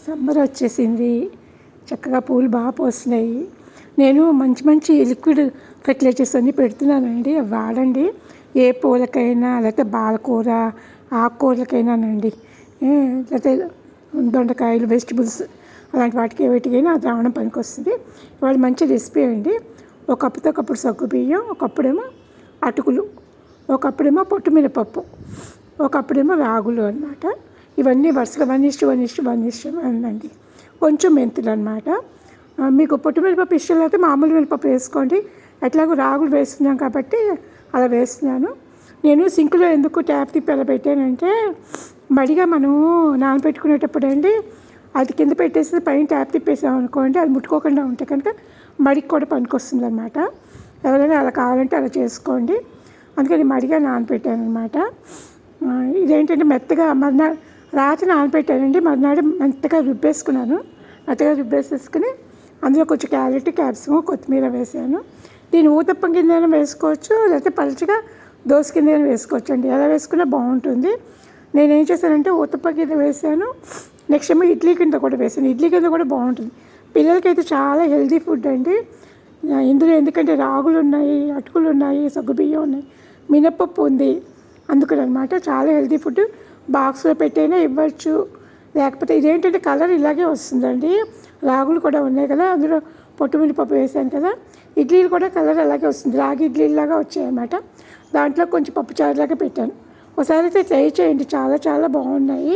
Summer వచ్చేసింది, చక్కగా పూలు బాగా పోస్తున్నాయి. నేను మంచి మంచి లిక్విడ్ ఫెర్టిలైజర్స్ అన్నీ పెడుతున్నానండి, అవి వాడండి. ఏ పూలకైనా లేకపోతే పాలకూర ఆకుకూరలకైనానండి, లేకపోతే దొండకాయలు వెజిటబుల్స్ అలాంటి వాటికి వేటికైనా అది రావడం పనికి వస్తుంది. ఇవాళ మంచి రెసిపీ అండి. ఒక కప్పుతో కప్పుడు సగ్గుబియ్యం, ఒక కప్పుడేమో అటుకులు, ఒక కప్పుడేమో పొట్టుమిరపప్పు, ఒక కప్పుడేమో రాగులు అనమాట. ఇవన్నీ వరుసగా 1:1:1 అండి. కొంచెం మెంతులు అనమాట. మీకు పొట్టుమిరపప్పు ఇష్టం లేకపోతే మామూలు మిరపప్పు వేసుకోండి. ఎట్లాగో రాగులు వేస్తున్నాం కాబట్టి అలా వేస్తున్నాను. నేను సింకులో ఎందుకు ట్యాప్ తిప్పి అలా పెట్టానంటే, మడిగా మనం నానబెట్టుకునేటప్పుడు అండి అది కింద పెట్టేసి పైన ట్యాప్ తిప్పేసాం అనుకోండి, అది ముట్టుకోకుండా ఉంటే కనుక మడికి కూడా పనికొస్తుంది అనమాట. ఎవరైనా అలా కావాలంటే అలా చేసుకోండి. అందుకని మడిగా నానబెట్టాను అనమాట. ఇదేంటంటే మెత్తగా మర్నాడు రాత్రి నానబెట్టానండి, మర్నాడు మెత్తగా రుబ్బేసుకున్నాను. మెత్తగా రుబ్బేసేసుకుని అందులో కొంచెం క్యారెట్, క్యాప్సికం, కొత్తిమీర వేసాను. దీన్ని ఊతప్పం కిందైనా వేసుకోవచ్చు, లేకపోతే పలుచగా దోశ కిందైనా వేసుకోవచ్చు అండి. ఎలా వేసుకున్నా బాగుంటుంది. నేనేం చేశానంటే ఊతప్పం కింద వేసాను, నెక్స్ట్ ఏమో ఇడ్లీ కింద కూడా వేసాను. ఇడ్లీ కింద కూడా బాగుంటుంది. పిల్లలకైతే చాలా హెల్తీ ఫుడ్ అండి ఇందులో. ఎందుకంటే రాగులు ఉన్నాయి, అటుకులు ఉన్నాయి, సగ్గుబియ్యం ఉన్నాయి, మినపప్పు ఉంది, అందుకని అనమాట. చాలా హెల్తీ ఫుడ్. బాక్స్లో పెట్టైనా ఇవ్వచ్చు. లేకపోతే ఇదేంటంటే కలర్ ఇలాగే వస్తుందండి. రాగులు కూడా ఉన్నాయి కదా, అందులో పొట్టుమిరపప్పు వేసాను కదా, ఇడ్లీలు కూడా కలర్ అలాగే వస్తుంది. రాగి ఇడ్లీలాగా వచ్చాయన్నమాట. దాంట్లో కొంచెం పప్పుచారులాగా పెట్టాను. ఒకసారి అయితే ట్రై చేయండి, చాలా చాలా బాగున్నాయి.